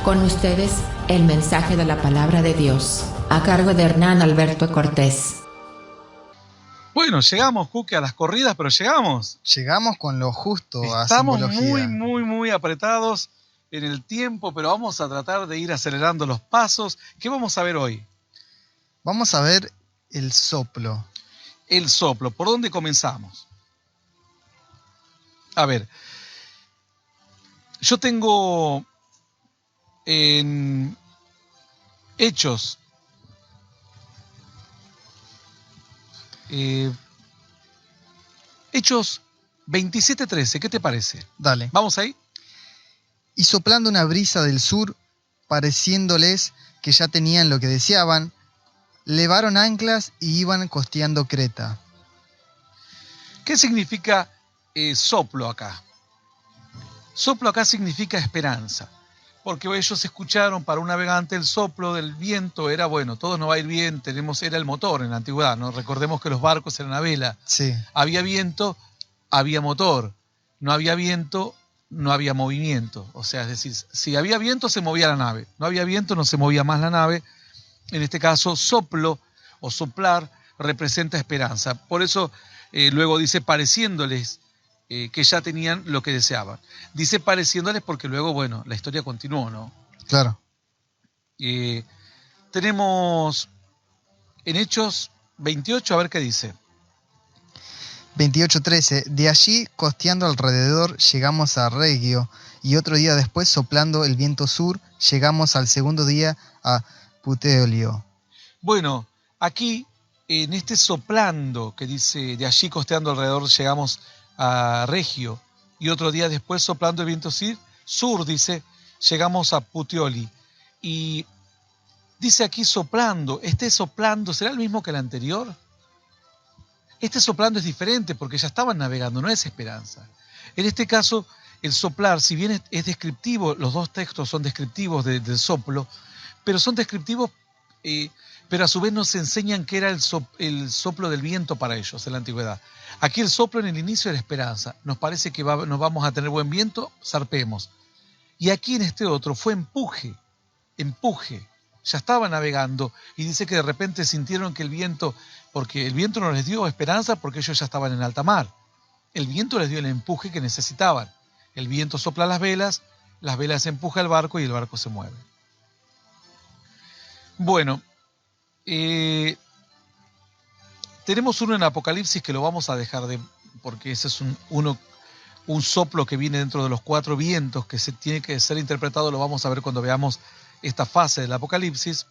Con ustedes, el mensaje de la palabra de Dios, a cargo de Hernán Alberto Cortés. Bueno, llegamos, Cuque, a las corridas, pero llegamos. Llegamos con lo justo a Estamos simbología. muy apretados en el tiempo, pero vamos a tratar de ir acelerando los pasos. ¿Qué vamos a ver hoy? Vamos a ver el soplo. El soplo. ¿Por dónde comenzamos? A ver, yo tengo en Hechos Hechos 27:13, ¿qué te parece? Dale. ¿Vamos ahí? Y soplando una brisa del sur, pareciéndoles que ya tenían lo que deseaban, levaron anclas y iban costeando Creta. ¿Qué significa soplo acá? Soplo acá significa esperanza, porque ellos escucharon para un navegante el soplo del viento, era bueno, todo nos va a ir bien, era el motor en la antigüedad, ¿no? Recordemos que los barcos eran a vela. Sí. Había viento, había motor. No había viento, no había movimiento. O sea, es decir, si había viento se movía la nave. No había viento, no se movía más la nave. En este caso, soplo o soplar representa esperanza. Por eso luego dice pareciéndoles que ya tenían lo que deseaban. Dice pareciéndoles porque luego, bueno, la historia continuó, ¿no? Claro. Tenemos en Hechos 28, a ver qué dice. 28:13. De allí, costeando alrededor, llegamos a Regio, y otro día después, soplando el viento sur, llegamos al segundo día a Puteolio. Bueno, aquí, en este soplando que dice, de allí costeando alrededor, llegamos a Regio, y otro día después, soplando el viento sur, dice, llegamos a Puteoli. Y dice aquí soplando, este soplando, ¿será el mismo que el anterior? Este soplando es diferente porque ya estaban navegando, no es esperanza. En este caso, el soplar, si bien es descriptivo, los dos textos son descriptivos del soplo, pero son descriptivos, pero a su vez nos enseñan que era el soplo del viento para ellos en la antigüedad. Aquí el soplo en el inicio era esperanza. Nos parece que nos vamos a tener buen viento, zarpemos. Y aquí en este otro fue empuje. Ya estaban navegando y dice que de repente sintieron que el viento, porque el viento no les dio esperanza porque ellos ya estaban en alta mar. El viento les dio el empuje que necesitaban. El viento sopla las velas empuja el barco y el barco se mueve. Bueno, tenemos uno en Apocalipsis que lo vamos a dejar porque ese es un soplo que viene dentro de los 4 vientos que se tiene que ser interpretado, lo vamos a ver cuando veamos esta fase del Apocalipsis.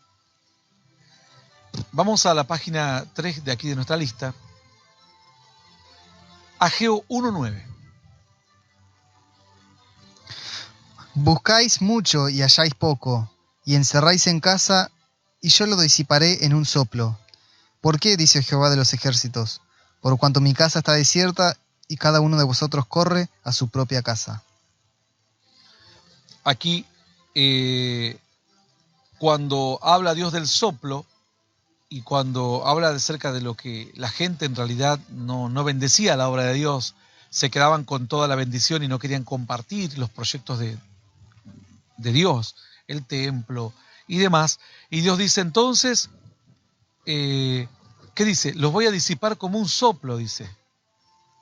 Vamos a la página 3 de aquí de nuestra lista. Ageo 1:9. Buscáis mucho y halláis poco, y encerráis en casa, y yo lo disiparé en un soplo. ¿Por qué? Dice Jehová de los ejércitos. Por cuanto mi casa está desierta, y cada uno de vosotros corre a su propia casa. Aquí, cuando habla Dios del soplo, y cuando habla acerca de lo que la gente en realidad no bendecía la obra de Dios, se quedaban con toda la bendición y no querían compartir los proyectos de Dios, el templo y demás. Y Dios dice entonces, ¿qué dice? Los voy a disipar como un soplo, dice.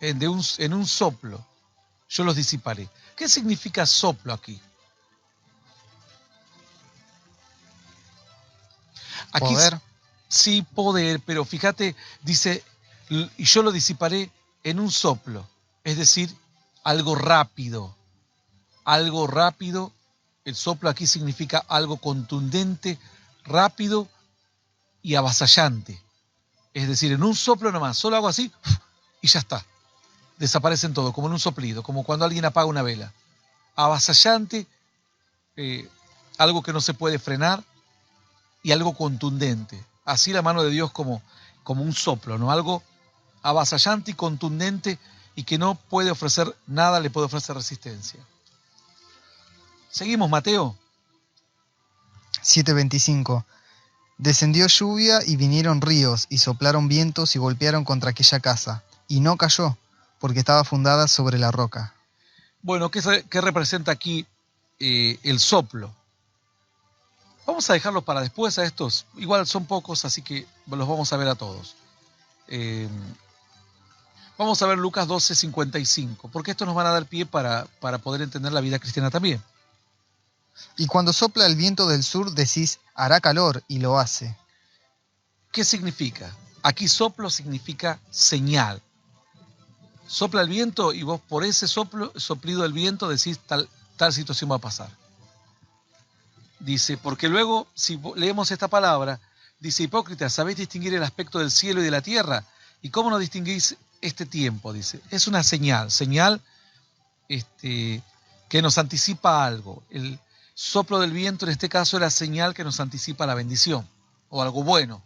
En un soplo yo los disiparé. ¿Qué significa soplo aquí? Aquí ¿Poder? Sí, poder, pero fíjate, dice, y yo lo disiparé en un soplo, es decir, algo rápido. Algo rápido, el soplo aquí significa algo contundente, rápido y avasallante. Es decir, en un soplo nomás, solo hago así y ya está. Desaparecen todo, como en un soplido, como cuando alguien apaga una vela. Avasallante, algo que no se puede frenar y algo contundente. Así la mano de Dios como un soplo, ¿no? Algo avasallante y contundente y que no puede ofrecer nada, le puede ofrecer resistencia. Seguimos, Mateo. 7:25. Descendió lluvia y vinieron ríos, y soplaron vientos y golpearon contra aquella casa, y no cayó, porque estaba fundada sobre la roca. Bueno, ¿qué representa aquí el soplo? Vamos a dejarlos para después a estos. Igual son pocos, así que los vamos a ver a todos. Vamos a ver Lucas 12:55, porque esto nos van a dar pie para poder entender la vida cristiana también. Y cuando sopla el viento del sur, decís, hará calor, y lo hace. ¿Qué significa? Aquí soplo significa señal. Sopla el viento y vos por ese soplido del viento decís tal situación va a pasar. Dice, porque luego, si leemos esta palabra, dice, hipócritas, ¿sabéis distinguir el aspecto del cielo y de la tierra? ¿Y cómo no distinguís este tiempo? Dice, es una señal que nos anticipa algo. El soplo del viento en este caso era señal que nos anticipa la bendición o algo bueno.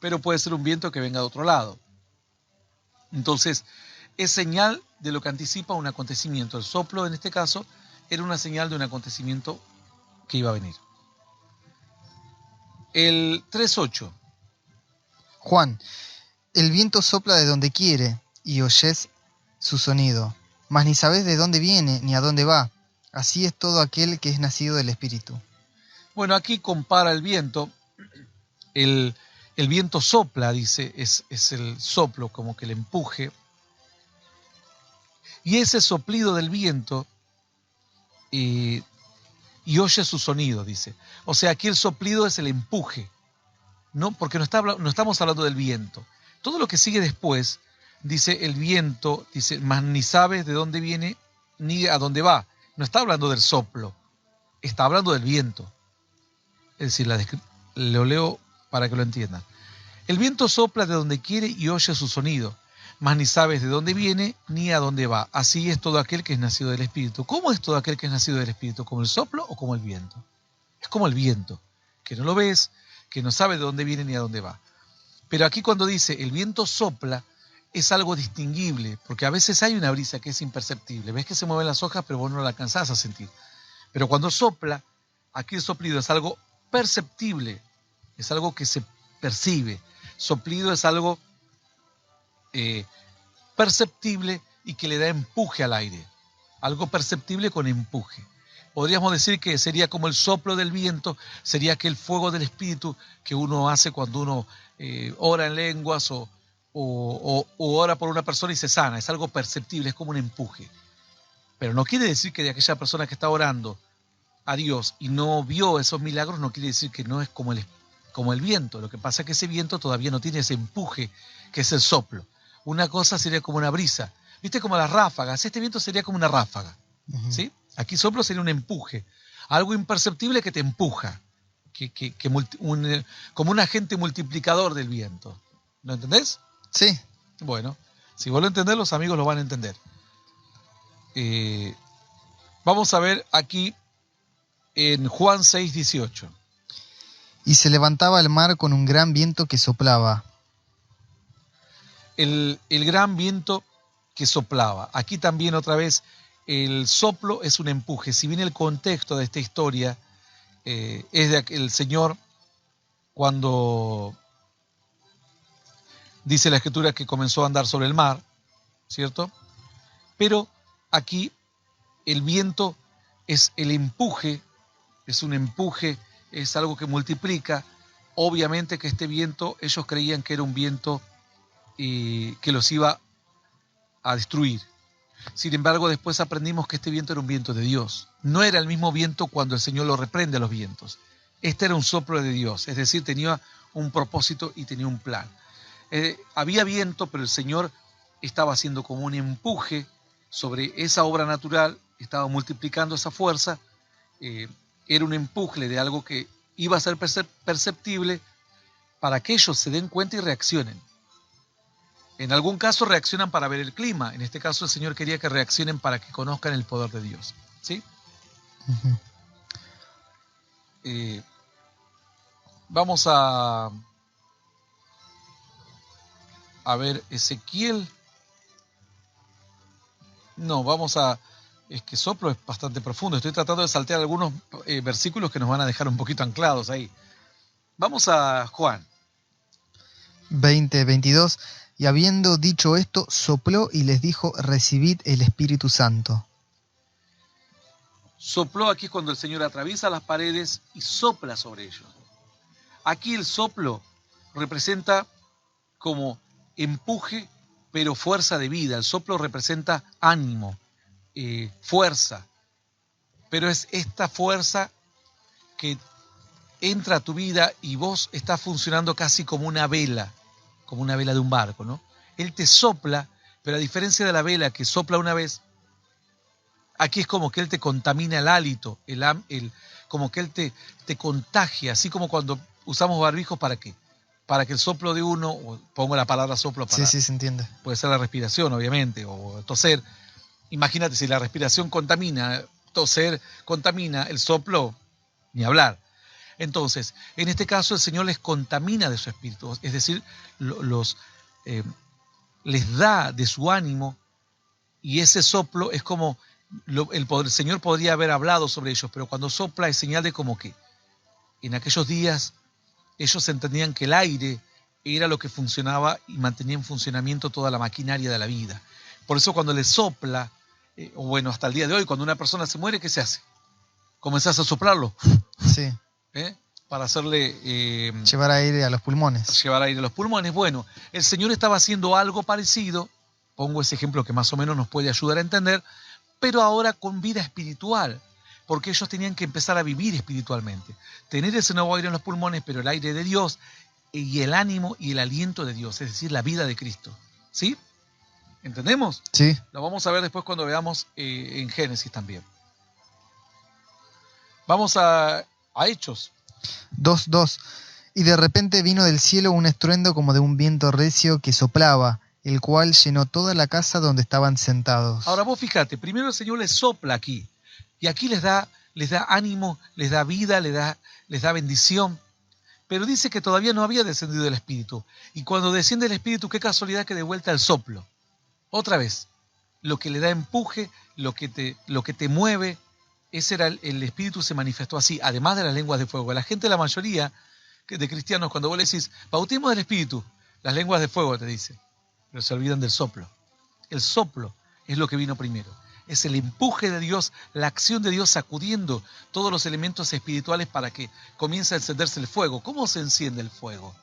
Pero puede ser un viento que venga de otro lado. Entonces, es señal de lo que anticipa un acontecimiento. El soplo en este caso era una señal de un acontecimiento que iba a venir. El 3.8. Juan, el viento sopla de donde quiere, y oyes su sonido, mas ni sabés de dónde viene ni a dónde va. Así es todo aquel que es nacido del Espíritu. Bueno, aquí compara el viento. El viento sopla, dice, es el soplo, como que el empuje. Y ese soplido del viento y oye su sonido, dice. O sea, aquí el soplido es el empuje, ¿no? Porque no estamos hablando del viento. Todo lo que sigue después, dice el viento, dice, mas ni sabes de dónde viene ni a dónde va. No está hablando del soplo, está hablando del viento. Es decir, lo leo para que lo entiendan. El viento sopla de donde quiere y oye su sonido, mas ni sabes de dónde viene ni a dónde va. Así es todo aquel que es nacido del Espíritu. ¿Cómo es todo aquel que es nacido del Espíritu? ¿Como el soplo o como el viento? Es como el viento, que no lo ves, que no sabe de dónde viene ni a dónde va. Pero aquí cuando dice el viento sopla, es algo distinguible, porque a veces hay una brisa que es imperceptible. Ves que se mueven las hojas, pero vos no la alcanzás a sentir. Pero cuando sopla, aquí el soplido es algo perceptible, es algo que se percibe. Soplido es algo perceptible y que le da empuje al aire. Algo perceptible con empuje. Podríamos decir que sería como el soplo del viento, sería aquel fuego del Espíritu que uno hace cuando uno ora en lenguas o ora por una persona y se sana. Es algo perceptible, es como un empuje. Pero no quiere decir que de aquella persona que está orando a Dios y no vio esos milagros, no quiere decir que no es como el viento. Lo que pasa es que ese viento todavía no tiene ese empuje que es el soplo. Una cosa sería como una brisa. ¿Viste? Como las ráfagas. Este viento sería como una ráfaga. Uh-huh. ¿Sí? Aquí soplo sería un empuje. Algo imperceptible que te empuja. Como un agente multiplicador del viento. ¿Lo entendés? Sí. Bueno, si vos lo entendés, los amigos lo van a entender. Vamos a ver aquí en Juan 6:18. Y se levantaba el mar con un gran viento que soplaba. El gran viento que soplaba. Aquí también otra vez el soplo es un empuje. Si bien el contexto de esta historia es de el Señor cuando dice la Escritura que comenzó a andar sobre el mar, ¿cierto? Pero aquí el viento es el empuje, es un empuje, es algo que multiplica. Obviamente que este viento, ellos creían que era un viento que los iba a destruir. Sin embargo, después aprendimos que este viento era un viento de Dios. No era el mismo viento cuando el Señor lo reprende a los vientos. Este era un soplo de Dios, es decir, tenía un propósito y tenía un plan. Había viento, pero el Señor estaba haciendo como un empuje sobre esa obra natural, estaba multiplicando esa fuerza. Era un empuje de algo que iba a ser perceptible para que ellos se den cuenta y reaccionen. En algún caso reaccionan para ver el clima. En este caso el Señor quería que reaccionen para que conozcan el poder de Dios. ¿Sí? Uh-huh. Vamos a ver Ezequiel. No, es que soplo es bastante profundo. Estoy tratando de saltear algunos versículos que nos van a dejar un poquito anclados ahí. Vamos a Juan 20:22. Y habiendo dicho esto, sopló y les dijo, recibid el Espíritu Santo. Sopló, aquí es cuando el Señor atraviesa las paredes y sopla sobre ellos. Aquí el soplo representa como empuje, pero fuerza de vida. El soplo representa ánimo, fuerza. Pero es esta fuerza que entra a tu vida y vos estás funcionando casi como una vela de un barco, ¿no? Él te sopla, pero a diferencia de la vela que sopla una vez, aquí es como que Él te contamina el hálito, como que Él te contagia, así como cuando usamos barbijos, ¿para qué? Para que el soplo de uno, pongo la palabra soplo para... Sí, se entiende. Puede ser la respiración, obviamente, o toser. Imagínate, si la respiración contamina, toser contamina, el soplo, ni hablar. Entonces, en este caso el Señor les contamina de su espíritu, es decir, les da de su ánimo, y ese soplo es como el Señor podría haber hablado sobre ellos, pero cuando sopla es señal de como que en aquellos días ellos entendían que el aire era lo que funcionaba y mantenía en funcionamiento toda la maquinaria de la vida. Por eso cuando le sopla, o bueno, hasta el día de hoy, cuando una persona se muere, ¿qué se hace? Comenzás a soplarlo. Sí. Para hacerle... llevar aire a los pulmones. Llevar aire a los pulmones. Bueno, el Señor estaba haciendo algo parecido, pongo ese ejemplo que más o menos nos puede ayudar a entender, pero ahora con vida espiritual, porque ellos tenían que empezar a vivir espiritualmente. Tener ese nuevo aire en los pulmones, pero el aire de Dios y el ánimo y el aliento de Dios, es decir, la vida de Cristo. ¿Sí? ¿Entendemos? Sí. Lo vamos a ver después cuando veamos en Génesis también. Vamos a Hechos. 2:2. Y de repente vino del cielo un estruendo como de un viento recio que soplaba, el cual llenó toda la casa donde estaban sentados. Ahora vos fíjate, primero el Señor les sopla aquí, y aquí les da ánimo, les da vida, les da bendición, pero dice que todavía no había descendido el Espíritu. Y cuando desciende el Espíritu, qué casualidad que de vuelta el soplo. Otra vez, lo que le da empuje, lo que te mueve, ese era el Espíritu, se manifestó así, además de las lenguas de fuego. La gente, la mayoría de cristianos, cuando vos le decís, bautismo del Espíritu, las lenguas de fuego te dicen, pero se olvidan del soplo. El soplo es lo que vino primero. Es el empuje de Dios, la acción de Dios sacudiendo todos los elementos espirituales para que comience a encenderse el fuego. ¿Cómo se enciende el fuego?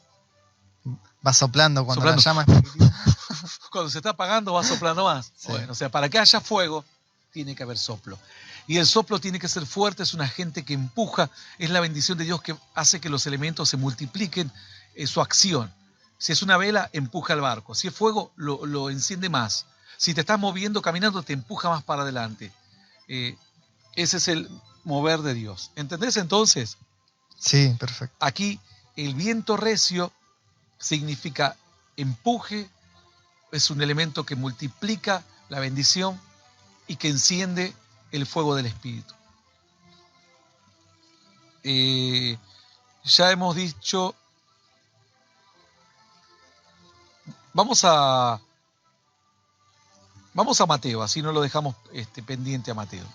Va soplando cuando la llama. Cuando se está apagando va soplando más. Sí. Bueno, o sea, para que haya fuego tiene que haber soplo. Y el soplo tiene que ser fuerte, es un agente que empuja, es la bendición de Dios que hace que los elementos se multipliquen en su acción. Si es una vela, empuja el barco. Si es fuego, lo enciende más. Si te estás moviendo, caminando, te empuja más para adelante. Ese es el mover de Dios. ¿Entendés entonces? Sí, perfecto. Aquí el viento recio significa empuje, es un elemento que multiplica la bendición y que enciende el fuego del Espíritu. Ya hemos dicho... Vamos a Mateo, así no lo dejamos pendiente a Mateo.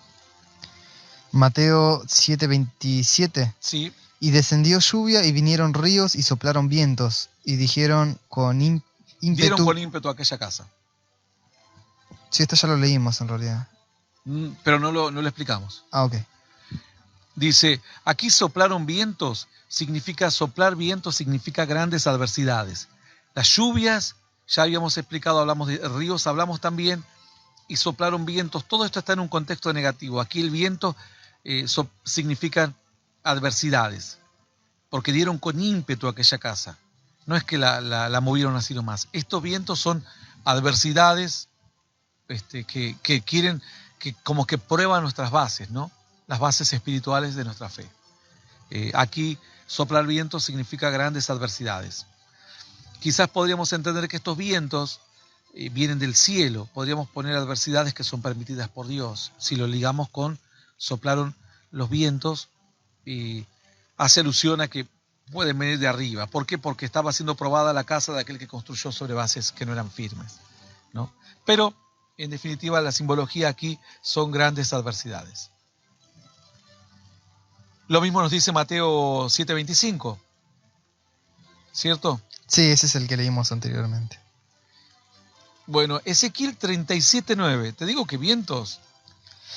Mateo 7:27. Sí. Y descendió lluvia y vinieron ríos y soplaron vientos y dijeron con ímpetu... Dieron con ímpetu a aquella casa. Sí, esto ya lo leímos en realidad. Pero no lo explicamos. Ah, ok. Dice, aquí soplaron vientos, soplar vientos significa grandes adversidades. Las lluvias, ya habíamos explicado, hablamos de ríos, hablamos también, y soplaron vientos. Todo esto está en un contexto negativo. Aquí el viento significa adversidades, porque dieron con ímpetu a aquella casa. No es que la movieron así nomás. Estos vientos son adversidades que quieren, que como que prueban nuestras bases, ¿no? Las bases espirituales de nuestra fe. Aquí soplar vientos significa grandes adversidades. Quizás podríamos entender que estos vientos vienen del cielo. Podríamos poner adversidades que son permitidas por Dios. Si lo ligamos con soplaron los vientos, hace alusión a que pueden venir de arriba. ¿Por qué? Porque estaba siendo probada la casa de aquel que construyó sobre bases que no eran firmes, ¿no? Pero, en definitiva, la simbología aquí son grandes adversidades. Lo mismo nos dice Mateo 7:25, ¿cierto? Sí, ese es el que leímos anteriormente. Bueno, Ezequiel 37:9. Te digo que vientos.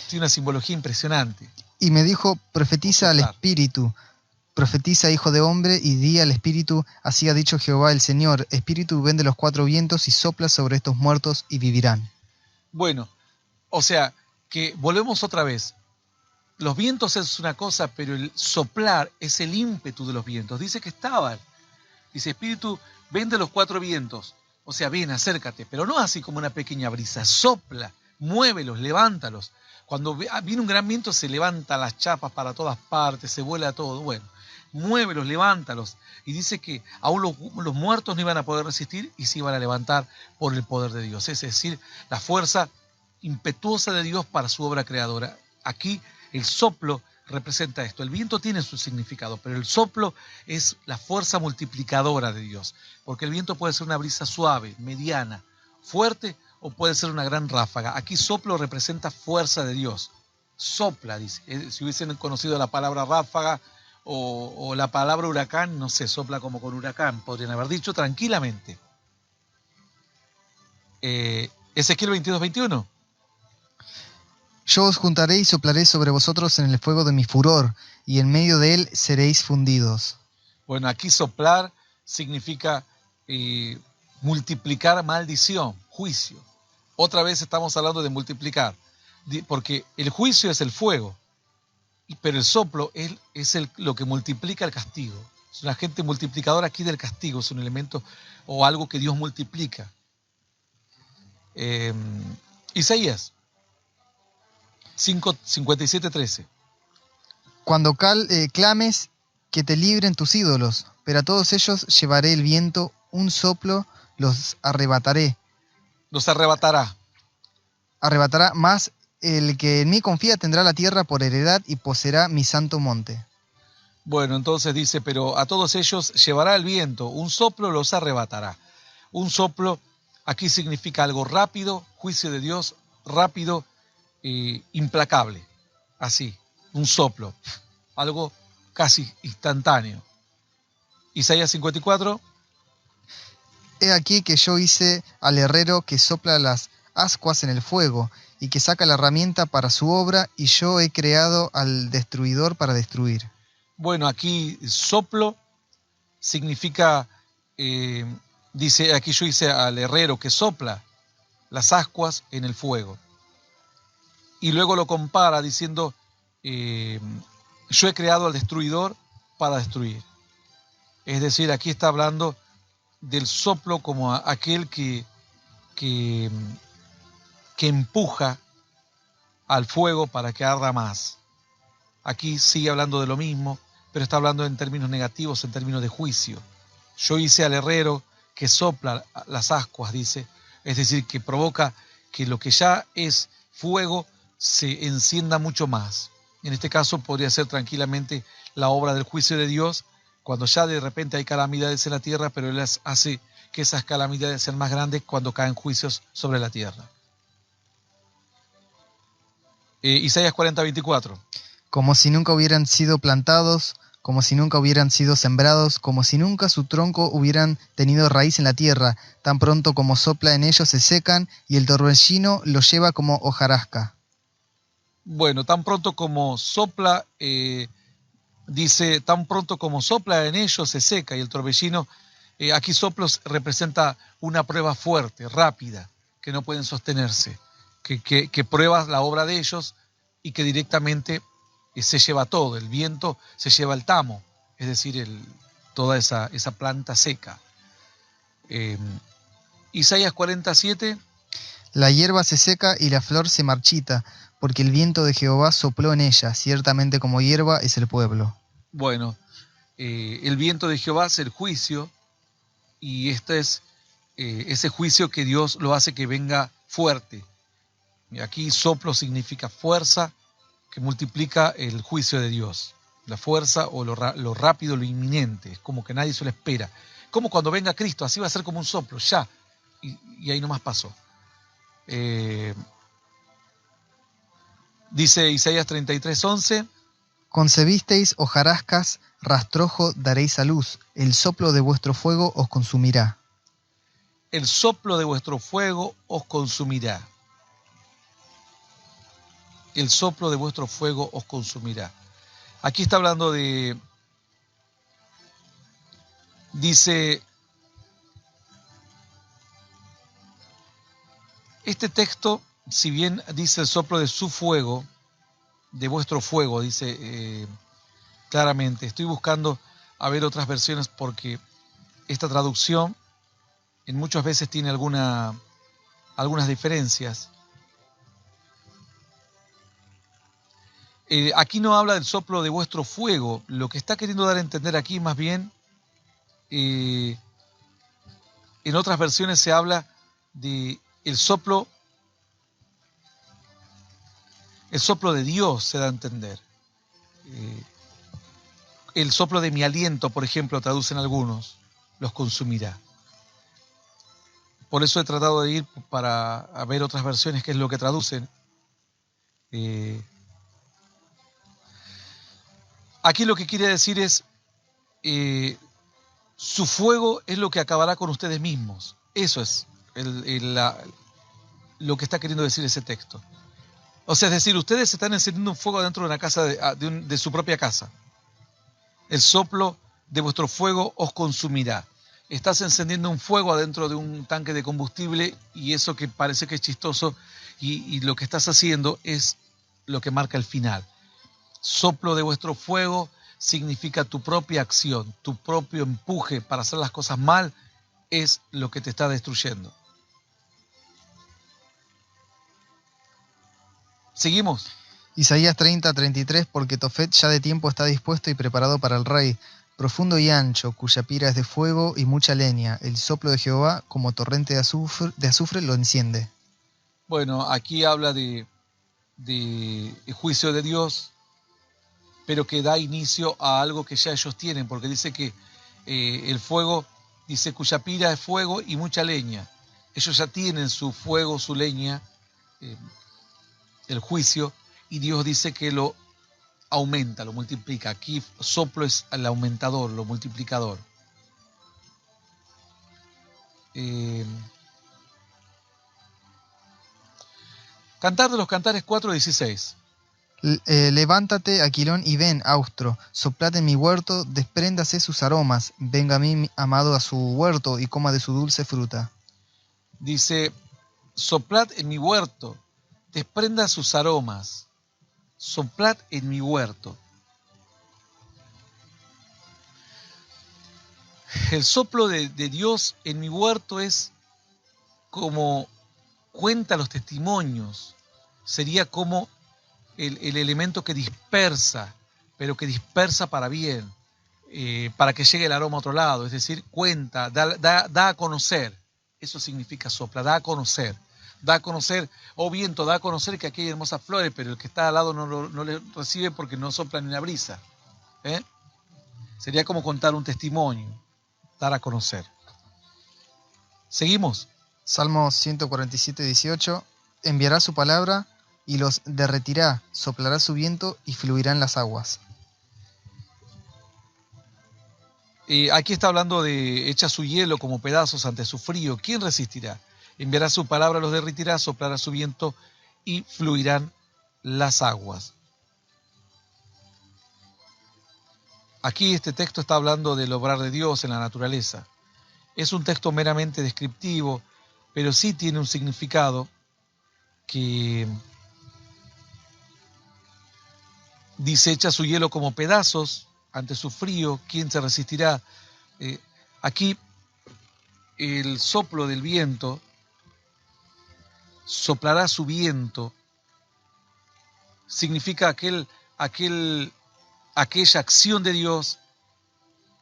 Tiene una simbología impresionante. Y me dijo, profetiza al Soplar. espíritu, profetiza, hijo de hombre, y di al espíritu, así ha dicho Jehová el Señor, espíritu, ven de los cuatro vientos y sopla sobre estos muertos y vivirán. Bueno, o sea, que volvemos otra vez. Los vientos es una cosa, pero el soplar es el ímpetu de los vientos. Dice que estaban. Dice, espíritu, ven de los cuatro vientos. O sea, ven, acércate, pero no así como una pequeña brisa. Sopla, muévelos, levántalos. Cuando viene un gran viento se levantan las chapas para todas partes, se vuela todo. Bueno, muévelos, levántalos. Y dice que aún los muertos no iban a poder resistir y se iban a levantar por el poder de Dios. Es decir, la fuerza impetuosa de Dios para su obra creadora. Aquí el soplo representa esto. El viento tiene su significado, pero el soplo es la fuerza multiplicadora de Dios. Porque el viento puede ser una brisa suave, mediana, fuerte o puede ser una gran ráfaga. Aquí soplo representa fuerza de Dios. Sopla, dice. Si hubiesen conocido la palabra ráfaga o la palabra huracán, no sé, sopla como con huracán, podrían haber dicho tranquilamente. Ezequiel 22:21. Yo os juntaré y soplaré sobre vosotros en el fuego de mi furor, y en medio de él seréis fundidos. Bueno, aquí soplar significa multiplicar maldición, juicio. Otra vez estamos hablando de multiplicar, porque el juicio es el fuego, pero el soplo es lo que multiplica el castigo. Es un agente multiplicador aquí del castigo, es un elemento o algo que Dios multiplica. Isaías 57:13. Cuando clames, que te libren tus ídolos, pero a todos ellos llevaré el viento, un soplo los arrebataré. Los arrebatará. Arrebatará, más el que en mí confía tendrá la tierra por heredad y poseerá mi santo monte. Bueno, entonces dice, pero a todos ellos llevará el viento, un soplo los arrebatará. Un soplo aquí significa algo rápido, juicio de Dios, rápido, implacable. Así, un soplo, algo casi instantáneo. Isaías 54. He aquí que yo hice al herrero que sopla las ascuas en el fuego, y que saca la herramienta para su obra, y yo he creado al destruidor para destruir. Bueno, aquí soplo significa, dice, aquí yo hice al herrero que sopla las ascuas en el fuego. Y luego lo compara diciendo, yo he creado al destruidor para destruir. Es decir, aquí está hablando del soplo como aquel que empuja al fuego para que arda más. Aquí sigue hablando de lo mismo, pero está hablando en términos negativos, en términos de juicio. Yo hice al herrero que sopla las ascuas, dice, es decir, que provoca que lo que ya es fuego se encienda mucho más. En este caso podría ser tranquilamente la obra del juicio de Dios, cuando ya de repente hay calamidades en la tierra, pero Él hace que esas calamidades sean más grandes cuando caen juicios sobre la tierra. Isaías 40:24. Como si nunca hubieran sido plantados, como si nunca hubieran sido sembrados, como si nunca su tronco hubieran tenido raíz en la tierra, tan pronto como sopla en ellos se secan, y el torbellino los lleva como hojarasca. Bueno, tan pronto como sopla, dice, tan pronto como sopla en ellos se seca, y el torbellino, aquí soplos representa una prueba fuerte, rápida, que no pueden sostenerse, que pruebas la obra de ellos y que directamente se lleva todo. El viento se lleva el tamo, es decir, toda esa planta seca. Isaías 47. La hierba se seca y la flor se marchita, porque el viento de Jehová sopló en ella, ciertamente como hierba es el pueblo. Bueno, el viento de Jehová es el juicio, y este es ese juicio que Dios lo hace que venga fuerte. Y aquí soplo significa fuerza, que multiplica el juicio de Dios. La fuerza o lo rápido, lo inminente, es como que nadie se lo espera. Como cuando venga Cristo, así va a ser como un soplo, ya. Y ahí nomás pasó. Dice Isaías 33:11. Concebisteis hojarascas, rastrojo daréis a luz, el soplo de vuestro fuego os consumirá. El soplo de vuestro fuego os consumirá. el soplo de vuestro fuego os consumirá. Aquí está hablando de, dice, este texto, si bien dice el soplo de su fuego, de vuestro fuego, dice claramente, estoy buscando a ver otras versiones porque esta traducción en muchas veces tiene algunas diferencias. Aquí no habla del soplo de vuestro fuego, lo que está queriendo dar a entender aquí más bien, en otras versiones se habla de el soplo de Dios, se da a entender. El soplo de mi aliento, por ejemplo, traducen algunos, los consumirá. Por eso he tratado de ir para ver otras versiones, qué es lo que traducen. Aquí lo que quiere decir es, su fuego es lo que acabará con ustedes mismos. Eso es lo que está queriendo decir ese texto. O sea, es decir, ustedes están encendiendo un fuego dentro de una casa, de su propia casa. El soplo de vuestro fuego os consumirá. Estás encendiendo un fuego adentro de un tanque de combustible y eso que parece que es chistoso y lo que estás haciendo es lo que marca el final. Soplo de vuestro fuego significa tu propia acción, tu propio empuje para hacer las cosas mal es lo que te está destruyendo. ¿Seguimos? Isaías 30:33, porque Tofet ya de tiempo está dispuesto y preparado para el rey, profundo y ancho, cuya pira es de fuego y mucha leña. El soplo de Jehová, como torrente de azufre lo enciende. Bueno, aquí habla de el juicio de Dios, pero que da inicio a algo que ya ellos tienen, porque dice que el fuego, dice, cuya pira es fuego y mucha leña. Ellos ya tienen su fuego, su leña, el juicio, y Dios dice que lo aumenta, lo multiplica. Aquí soplo es el aumentador, lo multiplicador. Cantar de los Cantares 4:16. Levántate, Aquilón, y ven, Austro, soplad en mi huerto, despréndase sus aromas, venga a mí, amado, a su huerto, y coma de su dulce fruta. Dice, soplad en mi huerto, desprenda sus aromas, soplad en mi huerto. El soplo de Dios en mi huerto es como cuenta los testimonios, sería como el elemento que dispersa, pero que dispersa para bien, para que llegue el aroma a otro lado, es decir, cuenta, da a conocer, eso significa sopla, da a conocer, oh viento, da a conocer que aquí hay hermosas flores, pero el que está al lado no le recibe porque no sopla ni una brisa. Sería como contar un testimonio, dar a conocer. ¿Seguimos? Salmo 147:18, enviará su palabra y los derretirá, soplará su viento y fluirán las aguas. Aquí está hablando de echa su hielo como pedazos ante su frío. ¿Quién resistirá? Enviará su palabra, los derretirá, soplará su viento y fluirán las aguas. Aquí este texto está hablando del obrar de Dios en la naturaleza. Es un texto meramente descriptivo, pero sí tiene un significado que dice, echa su hielo como pedazos ante su frío, ¿quién se resistirá? Aquí el soplo del viento, soplará su viento, significa aquella acción de Dios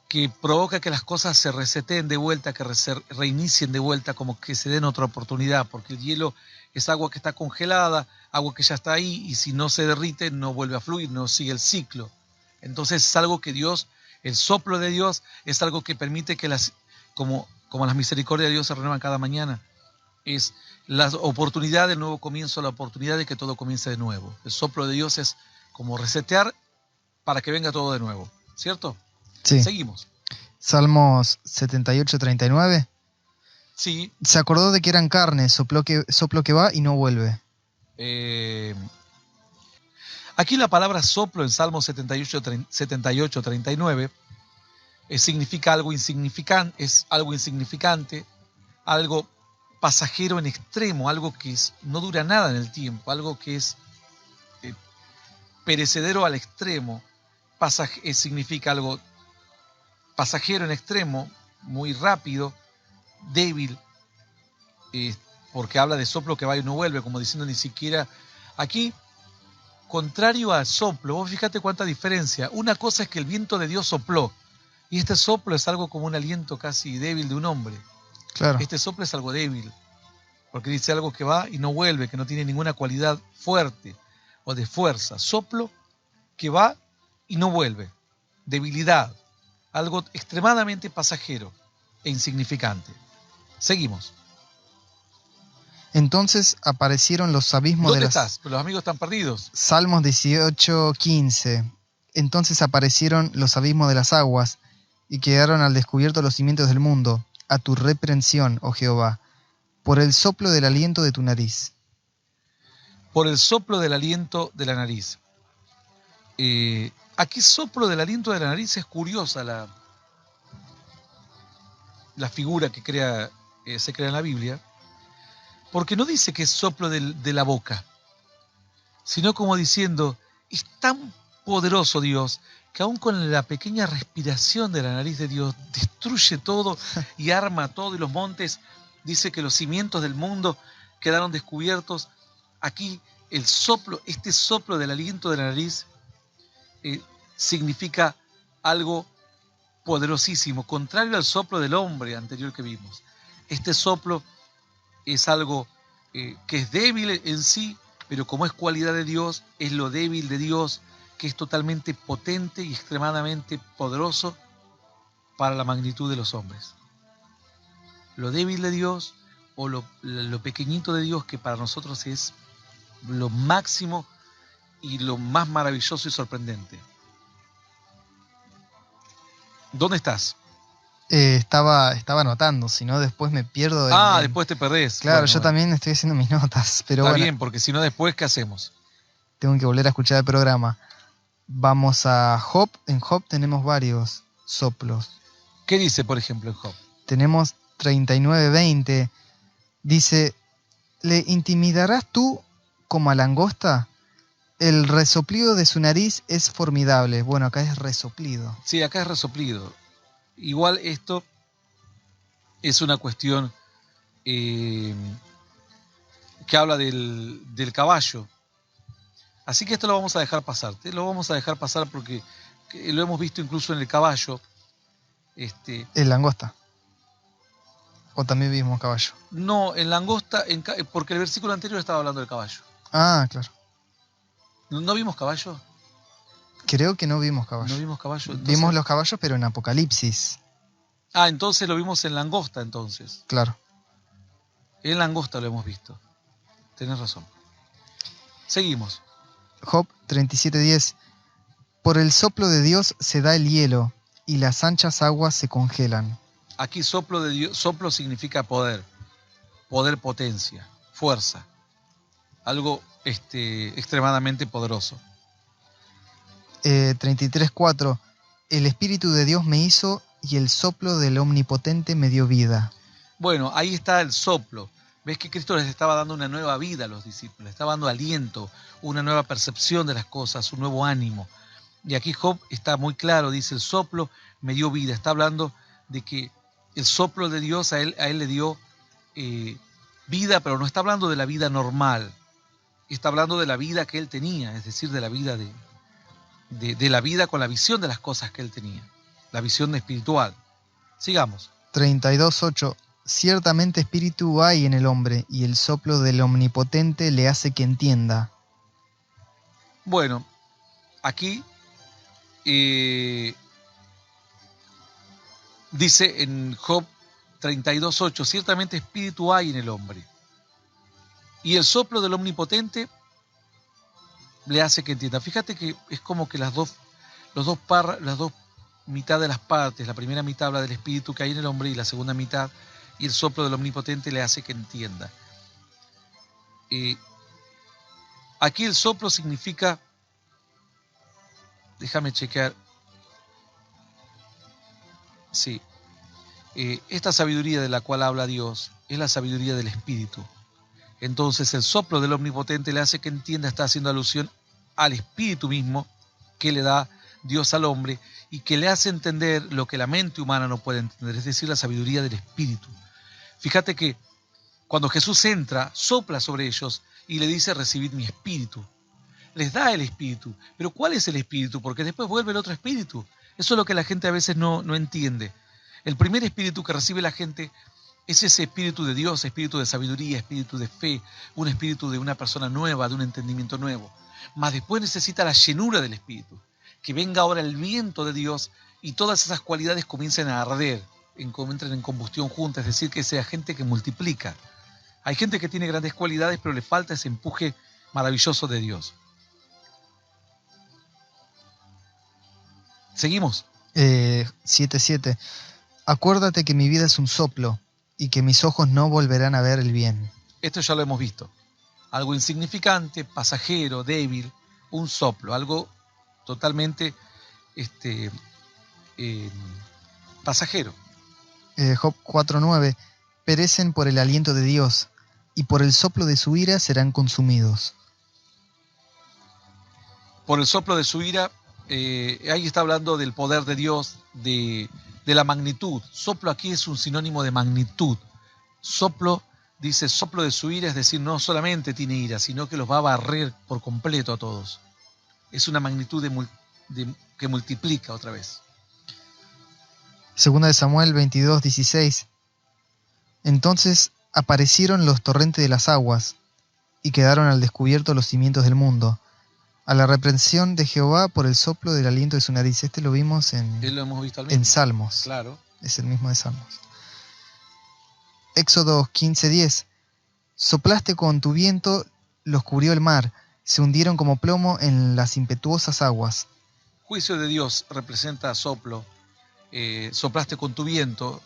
que provoca que las cosas se reseteen de vuelta, que se reinicien de vuelta, como que se den otra oportunidad, porque el hielo es agua que está congelada, agua que ya está ahí, y si no se derrite no vuelve a fluir, no sigue el ciclo. Entonces es algo que Dios, el soplo de Dios, es algo que permite que como las misericordias de Dios se renuevan cada mañana, es la oportunidad del nuevo comienzo, la oportunidad de que todo comience de nuevo. El soplo de Dios es como resetear para que venga todo de nuevo, ¿cierto? Sí. Seguimos. Salmos 78:39. Sí. Se acordó de que eran carne, soplo que va y no vuelve. Aquí la palabra soplo en Salmo 78, 39 significa algo insignificante, es algo insignificante, algo pasajero en extremo, algo que no dura nada en el tiempo, algo que es perecedero al extremo, significa algo pasajero en extremo, muy rápido, débil, porque habla de soplo que va y no vuelve, como diciendo ni siquiera aquí, contrario al soplo. Vos fíjate cuánta diferencia. Una cosa es que el viento de Dios sopló, y este soplo es algo como un aliento casi débil de un hombre. Claro. Este soplo es algo débil, porque dice algo que va y no vuelve, que no tiene ninguna cualidad fuerte o de fuerza. Soplo que va y no vuelve. Debilidad. Algo extremadamente pasajero e insignificante. Seguimos. Entonces aparecieron los abismos ¿Dónde de las... estás? Los amigos están perdidos. Salmos 18, 15. Entonces aparecieron los abismos de las aguas, y quedaron al descubierto los cimientos del mundo, a tu reprensión, oh Jehová, por el soplo del aliento de tu nariz. Por el soplo del aliento de la nariz. Aquí soplo del aliento de la nariz es curiosa la figura que se crea en la Biblia, porque no dice que es soplo de la boca, sino como diciendo, es tan poderoso Dios, que aún con la pequeña respiración de la nariz de Dios, destruye todo y arma todo, y los montes, dice que los cimientos del mundo quedaron descubiertos. Aquí el soplo, este soplo del aliento de la nariz, significa algo poderosísimo, contrario al soplo del hombre anterior que vimos. Este soplo es algo que es débil en sí, pero como es cualidad de Dios, es lo débil de Dios, que es totalmente potente y extremadamente poderoso para la magnitud de los hombres. Lo débil de Dios o lo pequeñito de Dios, que para nosotros es lo máximo y lo más maravilloso y sorprendente. ¿Dónde estás? Estaba anotando, si no después me pierdo. Después te perdés. Claro, bueno, yo también estoy haciendo mis notas, pero está bueno, bien, porque si no después, ¿qué hacemos? tengo que volver a escuchar el programa. Vamos a Job. En Job tenemos varios soplos. ¿Qué dice, por ejemplo, en Job? Tenemos 39:20. Dice, ¿le intimidarás tú como a langosta? El resoplido de su nariz es formidable. Bueno, acá es resoplido. Sí, acá es resoplido. Igual esto es una cuestión que habla del caballo. Así que esto lo vamos a dejar pasar. Lo vamos a dejar pasar porque lo hemos visto incluso en el caballo. El langosta. O también vimos caballo. No, en langosta, porque el versículo anterior estaba hablando del caballo. Ah, claro. ¿No vimos caballo? Creo que no vimos caballo. ¿No vimos caballo? Entonces... Vimos los caballos, pero en Apocalipsis. Entonces lo vimos en langosta, entonces. Claro. En langosta lo hemos visto. Tenés razón. Seguimos. Job 37:10. Por el soplo de Dios se da el hielo, y las anchas aguas se congelan. Aquí soplo de Dios, soplo significa poder. Poder, potencia, fuerza. Algo extremadamente poderoso. 33:4. El Espíritu de Dios me hizo, y el soplo del Omnipotente me dio vida. Bueno, ahí está el soplo. Ves que Cristo les estaba dando una nueva vida a los discípulos, les estaba dando aliento, una nueva percepción de las cosas, un nuevo ánimo. Y aquí Job está muy claro, dice, el soplo me dio vida. Está hablando de que el soplo de Dios a él le dio vida, pero no está hablando de la vida normal. Está hablando de la vida que él tenía, es decir, de la vida de la vida con la visión de las cosas que él tenía, la visión espiritual. Sigamos. 32:8. Ciertamente espíritu hay en el hombre, y el soplo del Omnipotente le hace que entienda. Bueno, aquí dice en Job 32:8, ciertamente espíritu hay en el hombre, y el soplo del Omnipotente le hace que entienda. Fíjate que es como que las dos mitad de las partes, la primera mitad habla del espíritu que hay en el hombre, y la segunda mitad, y el soplo del Omnipotente le hace que entienda. Aquí el soplo significa déjame chequear. Sí. Esta sabiduría de la cual habla Dios es la sabiduría del Espíritu. Entonces el soplo del Omnipotente le hace que entienda, está haciendo alusión al Espíritu mismo que le da Dios al hombre y que le hace entender lo que la mente humana no puede entender, es decir, la sabiduría del Espíritu. Fíjate que cuando Jesús entra, sopla sobre ellos y le dice: recibid mi Espíritu. Les da el Espíritu. Pero ¿cuál es el Espíritu? Porque después vuelve el otro Espíritu. Eso es lo que la gente a veces no entiende. El primer Espíritu que recibe la gente es ese Espíritu de Dios, Espíritu de sabiduría, Espíritu de fe, un Espíritu de una persona nueva, de un entendimiento nuevo. Mas después necesita la llenura del Espíritu, que venga ahora el viento de Dios y todas esas cualidades comiencen a arder, entren en combustión juntas, es decir, que sea gente que multiplica. Hay gente que tiene grandes cualidades, pero le falta ese empuje maravilloso de Dios. Seguimos. 7:7. Acuérdate que mi vida es un soplo y que mis ojos no volverán a ver el bien. Esto ya lo hemos visto. Algo insignificante, pasajero, débil, un soplo, algo totalmente pasajero. Job 4:9. Perecen por el aliento de Dios y por el soplo de su ira serán consumidos. Por el soplo de su ira, ahí está hablando del poder de Dios, de la magnitud. Soplo aquí es un sinónimo de magnitud. Soplo, dice soplo de su ira, es decir, no solamente tiene ira, sino que los va a barrer por completo a todos. Es una magnitud que multiplica otra vez. Segunda de Samuel 22:16. Entonces aparecieron los torrentes de las aguas y quedaron al descubierto los cimientos del mundo. A la reprensión de Jehová por el soplo del aliento de su nariz. Este lo vimos Lo hemos visto al mismo. en Salmos. Claro. Es el mismo de Salmos. Éxodo 15:10. Soplaste con tu viento, los cubrió el mar, se hundieron como plomo en las impetuosas aguas. Juicio de Dios representa soplo. Soplaste con tu viento.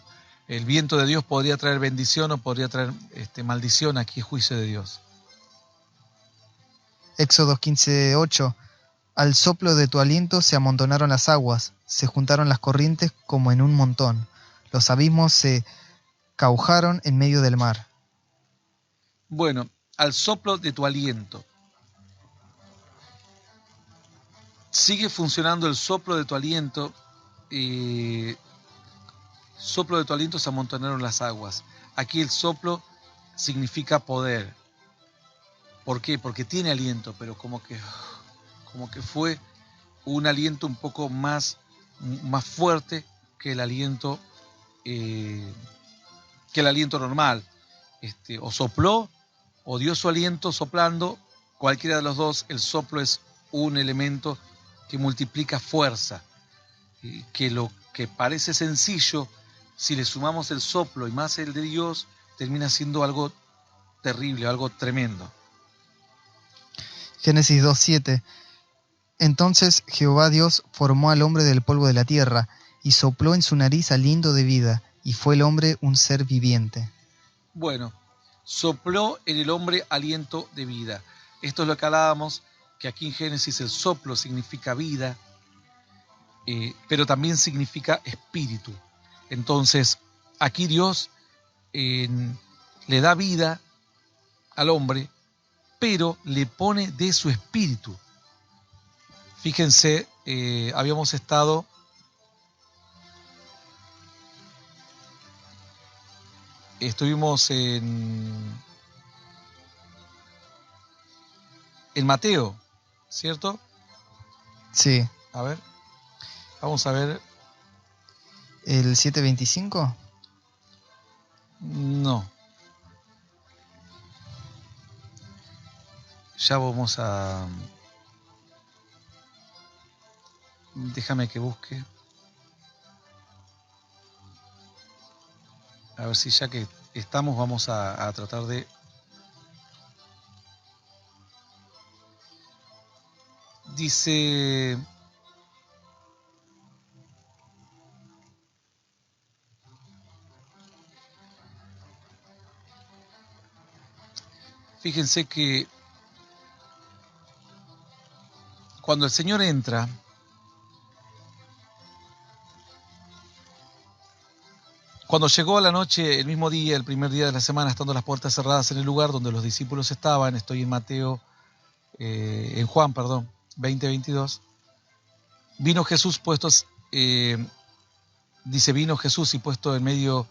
El viento de Dios podría traer bendición o podría traer maldición. Aquí es juicio de Dios. Éxodo 15:8. Al soplo de tu aliento se amontonaron las aguas, se juntaron las corrientes como en un montón. Los abismos se caujaron en medio del mar. Bueno, al soplo de tu aliento. Sigue funcionando el soplo de tu aliento. Soplo de tu aliento se amontonaron las aguas. Aquí el soplo significa poder. ¿Por qué? Porque tiene aliento, pero como que fue un aliento un poco más fuerte que el aliento normal. O sopló o dio su aliento soplando. Cualquiera de los dos, el soplo es un elemento que multiplica fuerza. Que lo que parece sencillo, si le sumamos el soplo y más el de Dios, termina siendo algo terrible, algo tremendo. Génesis 2:7. Entonces Jehová Dios formó al hombre del polvo de la tierra, y sopló en su nariz aliento de vida, y fue el hombre un ser viviente. Bueno, sopló en el hombre aliento de vida. Esto es lo que hablábamos, que aquí en Génesis el soplo significa vida, pero también significa espíritu. Entonces, aquí Dios le da vida al hombre, pero le pone de su espíritu. Fíjense, habíamos estado estuvimos en Mateo, ¿cierto? Sí. A ver, vamos a ver. ¿El 7:25? No. Ya vamos a... Déjame que busque. A ver si ya que estamos vamos a tratar de... Dice... Fíjense que cuando el Señor entra Cuando llegó a la noche, el mismo día, el primer día de la semana, estando las puertas cerradas en el lugar donde los discípulos estaban, estoy en en Juan, 20:22, vino Jesús vino Jesús y puesto en medio,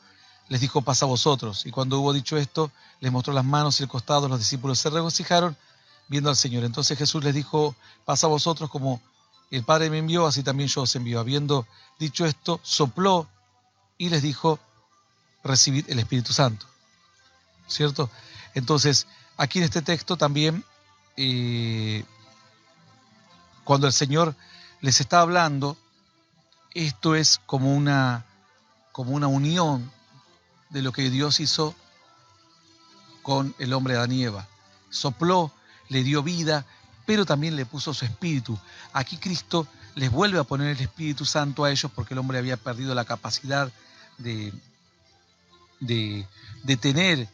les dijo, pasa a vosotros. Y cuando hubo dicho esto, les mostró las manos y el costado, los discípulos se regocijaron viendo al Señor. Entonces Jesús les dijo, pasa a vosotros, como el Padre me envió, así también yo os envío. Habiendo dicho esto, sopló y les dijo, recibid el Espíritu Santo. ¿Cierto? Entonces, aquí en este texto también, cuando el Señor les está hablando, esto es como una unión de lo que Dios hizo con el hombre Adán y Eva. Sopló, le dio vida, pero también le puso su espíritu. Aquí Cristo les vuelve a poner el Espíritu Santo a ellos porque el hombre había perdido la capacidad de tener.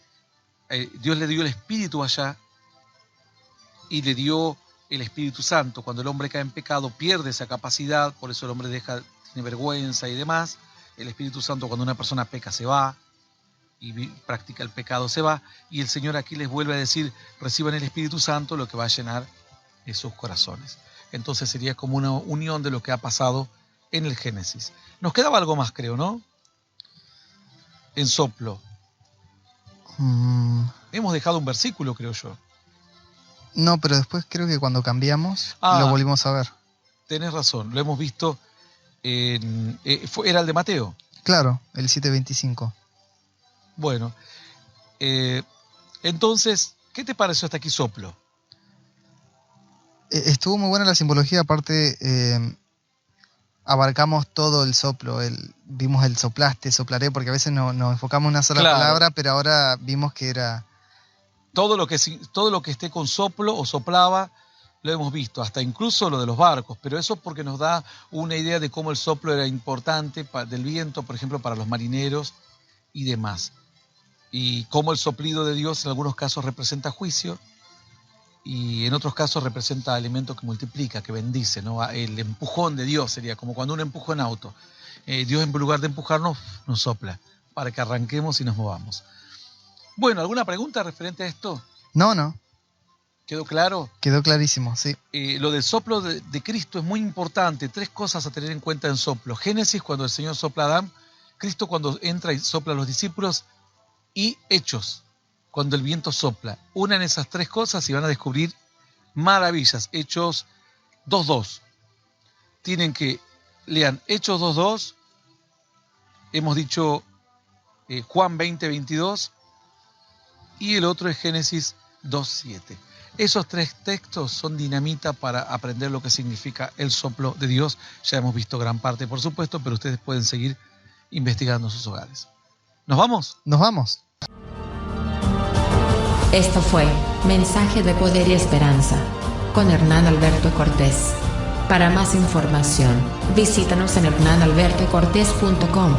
Dios le dio el Espíritu allá y le dio el Espíritu Santo. Cuando el hombre cae en pecado pierde esa capacidad, por eso el hombre tiene vergüenza y demás. El Espíritu Santo, cuando una persona peca, se va y practica el pecado, se va. Y el Señor aquí les vuelve a decir, reciban el Espíritu Santo, lo que va a llenar sus corazones. Entonces sería como una unión de lo que ha pasado en el Génesis. Nos quedaba algo más, creo, ¿no? En soplo. Hemos dejado un versículo, creo yo. No, pero después creo que cuando cambiamos lo volvimos a ver. Tenés razón, lo hemos visto era el de Mateo. Claro, el 7:25. Bueno, entonces, ¿qué te pareció hasta aquí soplo? Estuvo muy buena la simbología, aparte abarcamos todo el soplo, vimos el soplaste, soplaré, porque a veces nos enfocamos en una sola palabra, pero ahora vimos que era... Todo lo que esté con soplo o soplaba, lo hemos visto, hasta incluso lo de los barcos, pero eso porque nos da una idea de cómo el soplo era importante del viento, por ejemplo, para los marineros y demás. Y cómo el soplido de Dios en algunos casos representa juicio y en otros casos representa alimento que multiplica, que bendice, ¿no? El empujón de Dios sería como cuando uno empuja en auto. Dios, en lugar de empujarnos, nos sopla para que arranquemos y nos movamos. Bueno, ¿alguna pregunta referente a esto? No. ¿Quedó claro? Quedó clarísimo, sí. Lo del soplo de Cristo es muy importante. 3 cosas a tener en cuenta en soplo. Génesis, cuando el Señor sopla a Adán. Cristo, cuando entra y sopla a los discípulos. Y Hechos, cuando el viento sopla. Unan esas 3 cosas y van a descubrir maravillas. Hechos 2:2. Tienen que lean Hechos 2:2. Hemos dicho Juan 20:22. Y el otro es Génesis 2:7. Esos 3 textos son dinamita para aprender lo que significa el soplo de Dios. Ya hemos visto gran parte, por supuesto, pero ustedes pueden seguir investigando en sus hogares. ¿Nos vamos? Nos vamos. Esto fue Mensaje de Poder y Esperanza con Hernán Alberto Cortés. Para más información, visítanos en hernanalbertocortés.com.